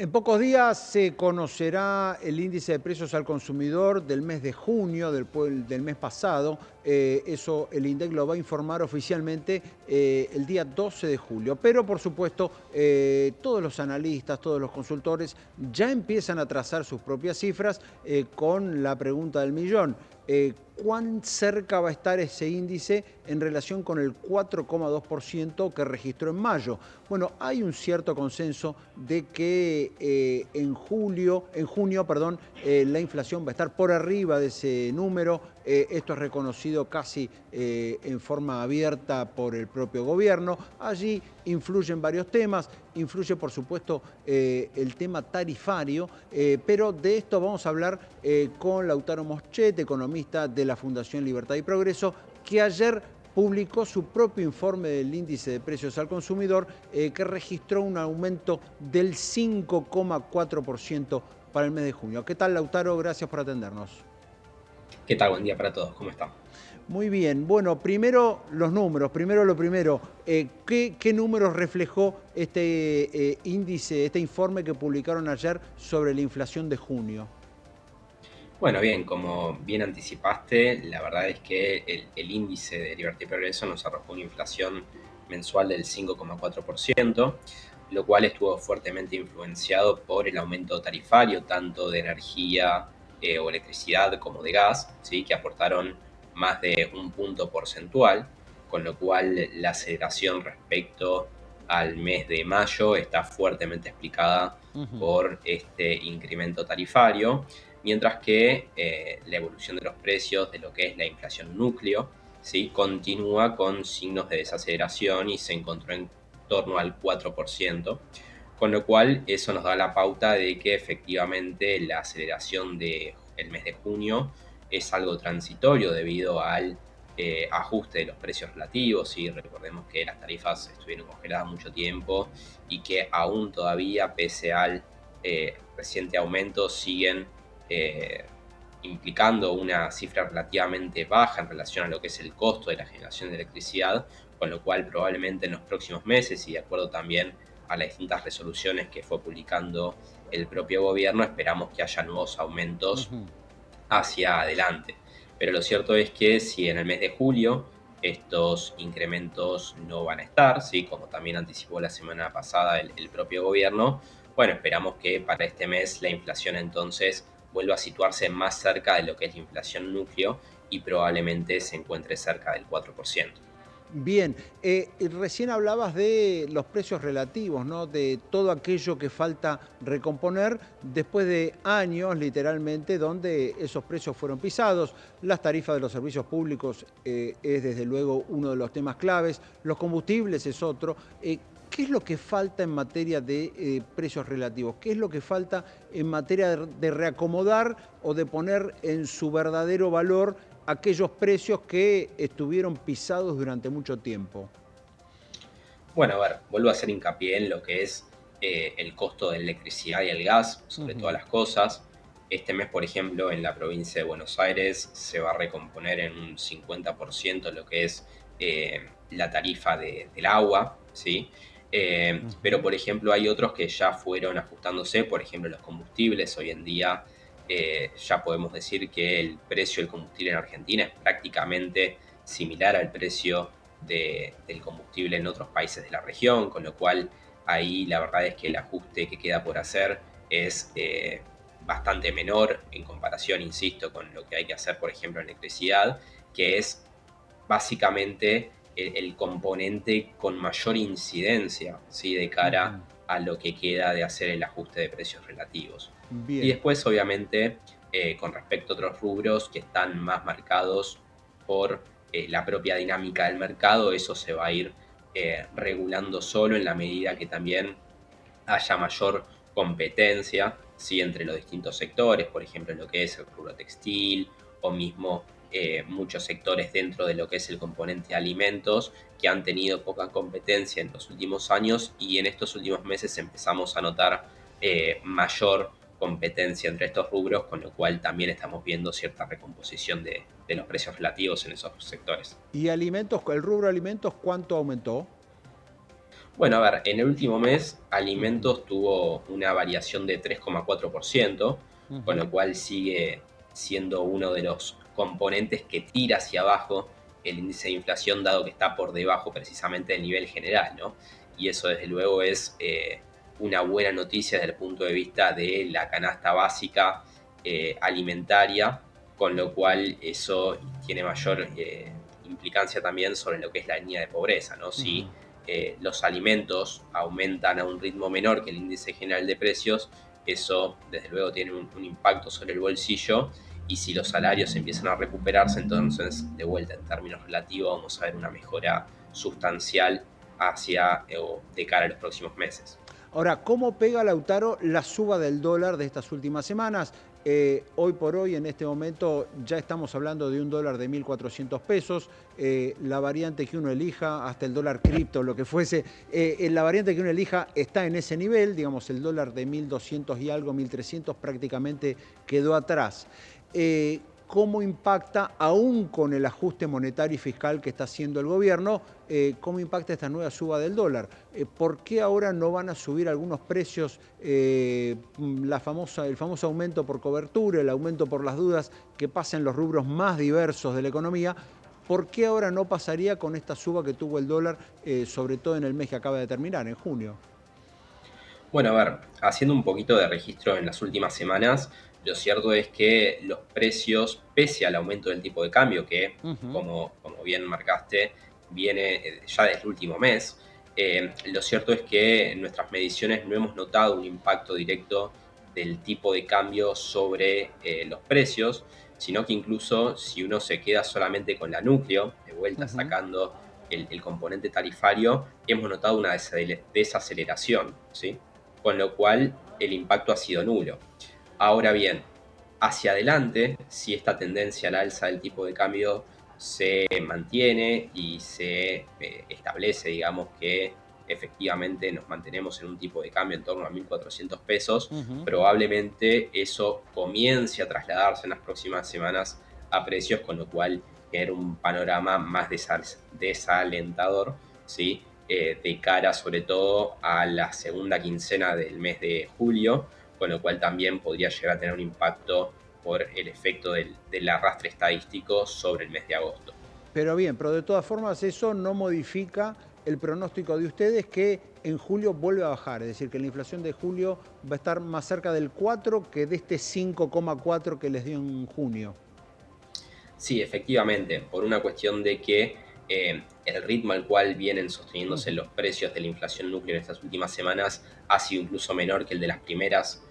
En pocos días se conocerá el índice de precios al consumidor del mes de junio, del mes pasado. Eso el INDEC lo va a informar oficialmente el día 12 de julio. Pero, por supuesto, todos los analistas, todos los consultores ya empiezan a trazar sus propias cifras con la pregunta del millón. ¿Cuán cerca va a estar ese índice en relación con el 4,2% que registró en mayo? Bueno, hay un cierto consenso de que en junio, perdón, la inflación va a estar por arriba de ese número. Esto es reconocido casi en forma abierta por el propio gobierno. Allí influyen varios temas, influye por supuesto el tema tarifario, pero de esto vamos a hablar con Lautaro Moschet, economista de la Fundación Libertad y Progreso, que ayer publicó su propio informe del índice de precios al consumidor, que registró un aumento del 5,4% para el mes de junio. ¿Qué tal, Lautaro? Gracias por atendernos. ¿Qué tal? Buen día para todos. ¿Cómo están? Muy bien. Bueno, primero los números, primero lo primero. ¿Qué números reflejó este índice, este informe que publicaron ayer sobre la inflación de junio? Bueno, bien, como bien anticipaste, la verdad es que el índice de Libertad y Progreso nos arrojó una inflación mensual del 5,4%, lo cual estuvo fuertemente influenciado por el aumento tarifario, tanto de energía o electricidad como de gas, ¿sí? Que aportaron más de un punto porcentual, con lo cual la aceleración respecto al mes de mayo está fuertemente explicada Ujú. por este incremento tarifario, mientras que la evolución de los precios de lo que es la inflación núcleo, ¿sí? Continúa con signos de desaceleración y se encontró en torno al 4%, con lo cual eso nos da la pauta de que efectivamente la aceleración del mes de junio es algo transitorio debido al ajuste de los precios relativos, y recordemos que las tarifas estuvieron congeladas mucho tiempo y que aún todavía, pese al reciente aumento, siguen eh, implicando una cifra relativamente baja en relación a lo que es el costo de la generación de electricidad, con lo cual probablemente en los próximos meses, y de acuerdo también a las distintas resoluciones que fue publicando el propio gobierno, esperamos que haya nuevos aumentos Ujú. hacia adelante. Pero lo cierto es que si en el mes de julio estos incrementos no van a estar, ¿sí? Como también anticipó la semana pasada el propio gobierno, bueno, esperamos que para este mes la inflación entonces vuelva a situarse más cerca de lo que es la inflación núcleo y probablemente se encuentre cerca del 4%. Bien, y recién hablabas de los precios relativos, ¿no? De todo aquello que falta recomponer después de años, literalmente, donde esos precios fueron pisados. Las tarifas de los servicios públicos es desde luego uno de los temas claves, los combustibles es otro. ¿Qué es lo que falta en materia de precios relativos? ¿Qué es lo que falta en materia de reacomodar o de poner en su verdadero valor aquellos precios que estuvieron pisados durante mucho tiempo? Bueno, a ver, vuelvo a hacer hincapié en lo que es el costo de la electricidad y el gas, sobre todas Ujú. las cosas. Este mes, por ejemplo, en la provincia de Buenos Aires se va a recomponer en un 50% lo que es la tarifa del agua, ¿sí? Pero, Ujú. por ejemplo, hay otros que ya fueron ajustándose, por ejemplo, los combustibles. Hoy en día ya podemos decir que el precio del combustible en Argentina es prácticamente similar al precio del combustible en otros países de la región, con lo cual ahí la verdad es que el ajuste que queda por hacer es bastante menor en comparación, insisto, con lo que hay que hacer, por ejemplo, en electricidad, que es básicamente el componente con mayor incidencia, ¿sí? De cara Ujú. a lo que queda de hacer el ajuste de precios relativos. Y Bien. después, obviamente, con respecto a otros rubros que están más marcados por la propia dinámica del mercado, eso se va a ir regulando solo en la medida que también haya mayor competencia, ¿sí? Entre los distintos sectores, por ejemplo, en lo que es el rubro textil o mismo muchos sectores dentro de lo que es el componente alimentos, que han tenido poca competencia en los últimos años, y en estos últimos meses empezamos a notar mayor competencia entre estos rubros, con lo cual también estamos viendo cierta recomposición de los precios relativos en esos sectores. ¿Y alimentos, el rubro alimentos, cuánto aumentó? Bueno, a ver, en el último mes alimentos tuvo una variación de 3,4%, con lo Ujú. cual sigue siendo uno de los componentes que tira hacia abajo el índice de inflación, dado que está por debajo precisamente del nivel general, ¿no? Y eso desde luego es una buena noticia desde el punto de vista de la canasta básica alimentaria, con lo cual eso tiene mayor implicancia también sobre lo que es la línea de pobreza, ¿no? Si Ujú. los alimentos aumentan a un ritmo menor que el índice general de precios, eso desde luego tiene un impacto sobre el bolsillo, y si los salarios empiezan a recuperarse, entonces de vuelta en términos relativos vamos a ver una mejora sustancial hacia o de cara a los próximos meses. Ahora, ¿cómo pega, Lautaro, la suba del dólar de estas últimas semanas? Hoy por hoy, en este momento, ya estamos hablando de un dólar de 1.400 pesos. La variante que uno elija, hasta el dólar cripto, lo que fuese, la variante que uno elija está en ese nivel. Digamos, el dólar de 1.200 y algo, 1.300 prácticamente quedó atrás. ¿Cómo impacta, aún con el ajuste monetario y fiscal que está haciendo el gobierno, cómo impacta esta nueva suba del dólar? ¿Por qué ahora no van a subir algunos precios, el famoso aumento por cobertura, el aumento por las dudas que pasa en los rubros más diversos de la economía? ¿Por qué ahora no pasaría con esta suba que tuvo el dólar, sobre todo en el mes que acaba de terminar, en junio? Bueno, a ver, haciendo un poquito de registro en las últimas semanas, lo cierto es que los precios, pese al aumento del tipo de cambio, que Ujú. como bien marcaste, viene ya desde el último mes, lo cierto es que en nuestras mediciones no hemos notado un impacto directo del tipo de cambio sobre los precios, sino que incluso si uno se queda solamente con la núcleo, de vuelta Ujú. sacando el componente tarifario, hemos notado una desaceleración, ¿sí? Con lo cual el impacto ha sido nulo. Ahora bien, hacia adelante, si esta tendencia al alza del tipo de cambio se mantiene y se establece, digamos, que efectivamente nos mantenemos en un tipo de cambio en torno a 1.400 pesos, Ujú. probablemente eso comience a trasladarse en las próximas semanas a precios, con lo cual genera un panorama más desalentador, ¿sí? De cara sobre todo a la segunda quincena del mes de julio, con lo cual también podría llegar a tener un impacto por el efecto del arrastre estadístico sobre el mes de agosto. Pero bien, pero de todas formas eso no modifica el pronóstico de ustedes que en julio vuelve a bajar, es decir, que la inflación de julio va a estar más cerca del 4 que de este 5,4 que les dio en junio. Sí, efectivamente, por una cuestión de que el ritmo al cual vienen sosteniéndose Ujú. los precios de la inflación núcleo en estas últimas semanas ha sido incluso menor que el de las primeras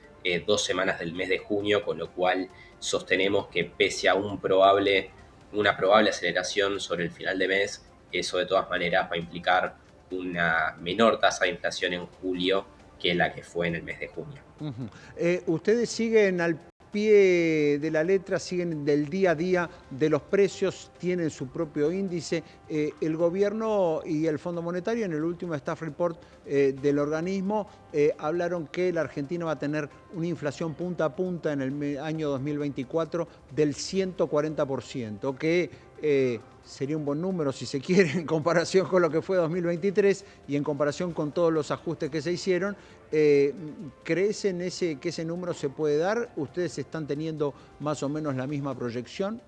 2 semanas del mes de junio, con lo cual sostenemos que pese a una probable aceleración sobre el final de mes, eso de todas maneras va a implicar una menor tasa de inflación en julio que la que fue en el mes de junio. Ujú. Ustedes siguen al pie de la letra, siguen del día a día de los precios, tienen su propio índice. El gobierno y el Fondo Monetario en el último staff report del organismo hablaron que la Argentina va a tener una inflación punta a punta en el año 2024 del 140%, que sería un buen número si se quiere en comparación con lo que fue 2023 y en comparación con todos los ajustes que se hicieron. Eh, ¿Crees en que ese número se puede dar? ¿Ustedes están teniendo más o menos la misma proyección?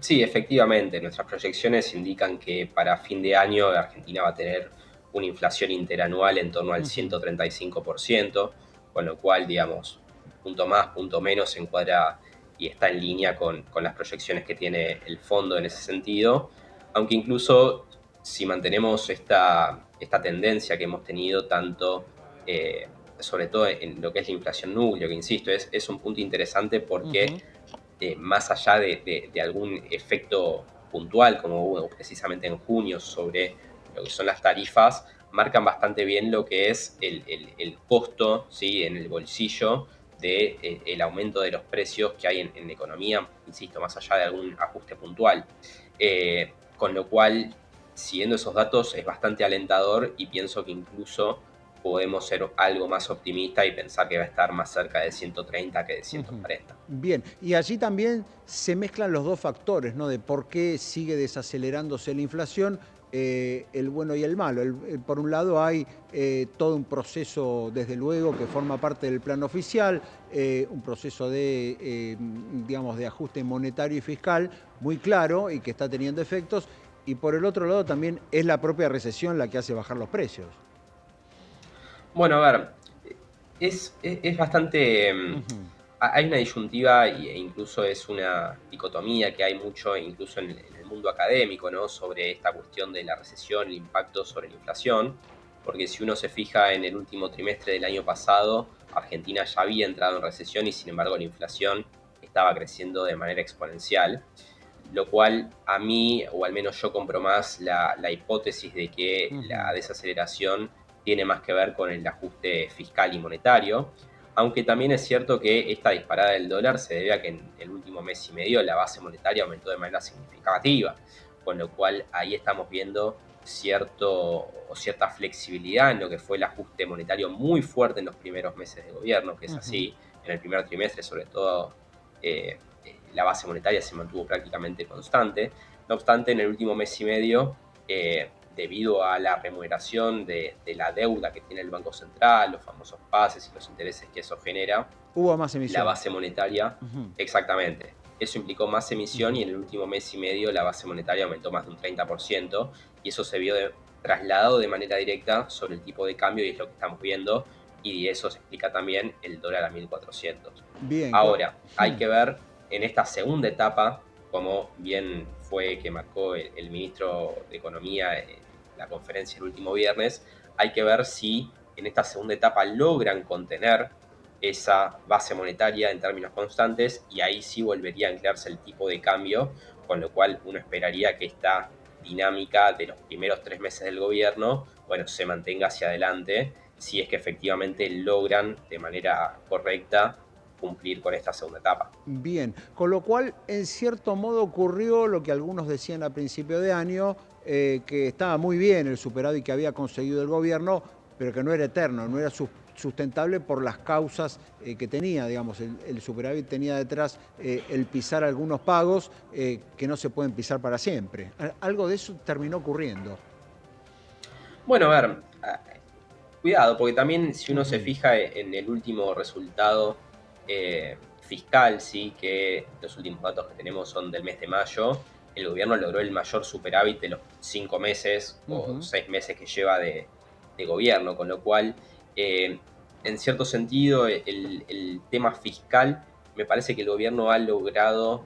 Sí, efectivamente, nuestras proyecciones indican que para fin de año Argentina va a tener una inflación interanual en torno al Ujú. 135%, con lo cual, digamos, punto más, punto menos se encuadra y está en línea con las proyecciones que tiene el fondo en ese sentido, aunque incluso si mantenemos esta tendencia que hemos tenido tanto, sobre todo en lo que es la inflación núcleo, que insisto, es un punto interesante porque Ujú. más allá de algún efecto puntual, como hubo precisamente en junio sobre lo que son las tarifas, marcan bastante bien lo que es el costo, ¿sí? En el bolsillo el aumento de los precios que hay en la economía, insisto, más allá de algún ajuste puntual. Con lo cual, siguiendo esos datos, es bastante alentador, y pienso que incluso podemos ser algo más optimistas y pensar que va a estar más cerca de 130 que de Ujú. 140. Bien, y allí también se mezclan los dos factores, ¿no? De por qué sigue desacelerándose la inflación el bueno y el malo. Por un lado hay todo un proceso, desde luego, que forma parte del plan oficial, un proceso digamos, de ajuste monetario y fiscal muy claro y que está teniendo efectos. Y por el otro lado también es la propia recesión la que hace bajar los precios. Bueno, a ver, es bastante... Ujú, hay una disyuntiva e incluso es una dicotomía que hay mucho incluso en el mundo académico, ¿no? Sobre esta cuestión de la recesión, el impacto sobre la inflación, porque si uno se fija en el último trimestre del año pasado, Argentina ya había entrado en recesión y sin embargo la inflación estaba creciendo de manera exponencial, lo cual a mí, o al menos yo compro más la hipótesis de que la ujú. desaceleración tiene más que ver con el ajuste fiscal y monetario, aunque también es cierto que esta disparada del dólar se debe a que en el último mes y medio la base monetaria aumentó de manera significativa, con lo cual ahí estamos viendo cierta flexibilidad en lo que fue el ajuste monetario muy fuerte en los primeros meses de gobierno, que es Ujú. así, en el primer trimestre sobre todo la base monetaria se mantuvo prácticamente constante. No obstante, en el último mes y medio, debido a la remuneración de la deuda que tiene el Banco Central, los famosos pases y los intereses que eso genera, Hubo más la emisión. base monetaria, Ujú, exactamente. Eso implicó más emisión y ujú. en el último mes y medio la base monetaria aumentó más de un 30% y eso se vio trasladado de manera directa sobre el tipo de cambio y es lo que estamos viendo y eso se explica también el dólar a 1400. Bien. Ahora, hay Hmm. que ver en esta segunda etapa, como bien fue que marcó el ministro de Economía en la conferencia el último viernes, hay que ver si en esta segunda etapa logran contener esa base monetaria en términos constantes y ahí sí volvería a anclarse el tipo de cambio, con lo cual uno esperaría que esta dinámica de los primeros 3 meses del gobierno, bueno, se mantenga hacia adelante si es que efectivamente logran de manera correcta cumplir con esta segunda etapa. Bien, con lo cual, en cierto modo, ocurrió lo que algunos decían a principio de año, que estaba muy bien el superávit que había conseguido el gobierno, pero que no era eterno, no era sustentable por las causas que tenía, digamos, el superávit tenía detrás el pisar algunos pagos que no se pueden pisar para siempre. Algo de eso terminó ocurriendo. Bueno, a ver, cuidado, porque también si uno se Ujú. fija en el último resultado fiscal, sí, que los últimos datos que tenemos son del mes de mayo, el gobierno logró el mayor superávit de los 5 meses o Ujú. 6 meses que lleva de gobierno, con lo cual, eh, en cierto sentido, el tema fiscal me parece que el gobierno ha logrado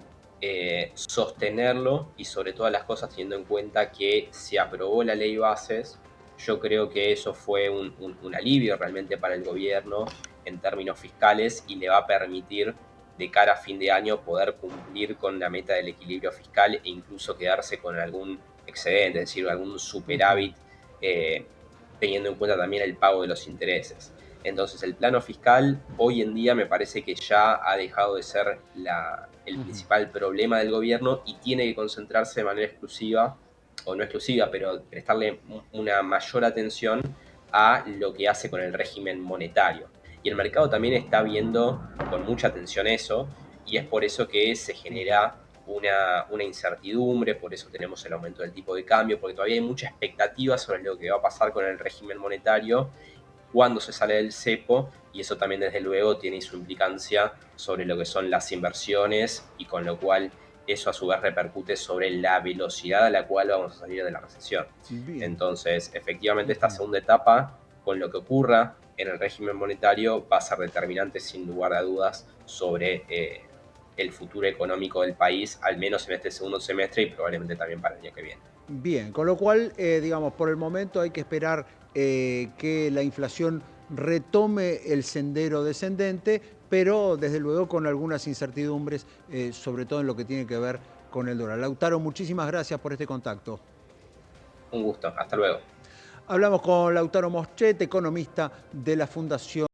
sostenerlo y sobre todas las cosas teniendo en cuenta que se aprobó la ley bases. Yo creo que eso fue un alivio realmente para el gobierno en términos fiscales y le va a permitir de cara a fin de año poder cumplir con la meta del equilibrio fiscal e incluso quedarse con algún excedente, es decir, algún Ujú. superávit, eh, teniendo en cuenta también el pago de los intereses. Entonces, el plano fiscal hoy en día me parece que ya ha dejado de ser el Ujú. principal problema del gobierno y tiene que concentrarse de manera exclusiva, o no exclusiva, pero prestarle una mayor atención a lo que hace con el régimen monetario. Y el mercado también está viendo con mucha atención eso, y es por eso que se Ujú. genera una incertidumbre, por eso tenemos el aumento del tipo de cambio, porque todavía hay mucha expectativa sobre lo que va a pasar con el régimen monetario cuando se sale del cepo, y eso también desde luego tiene su implicancia sobre lo que son las inversiones y con lo cual eso a su vez repercute sobre la velocidad a la cual vamos a salir de la recesión. Bien. Entonces, efectivamente, esta Ujú. segunda etapa, con lo que ocurra en el régimen monetario, va a ser determinante sin lugar a dudas sobre el futuro económico del país, al menos en este segundo semestre y probablemente también para el año que viene. Bien, con lo cual, digamos, por el momento hay que esperar que la inflación retome el sendero descendente, pero desde luego con algunas incertidumbres, sobre todo en lo que tiene que ver con el dólar. Lautaro, muchísimas gracias por este contacto. Un gusto, hasta luego. Hablamos con Lautaro Moschet, economista de la Fundación.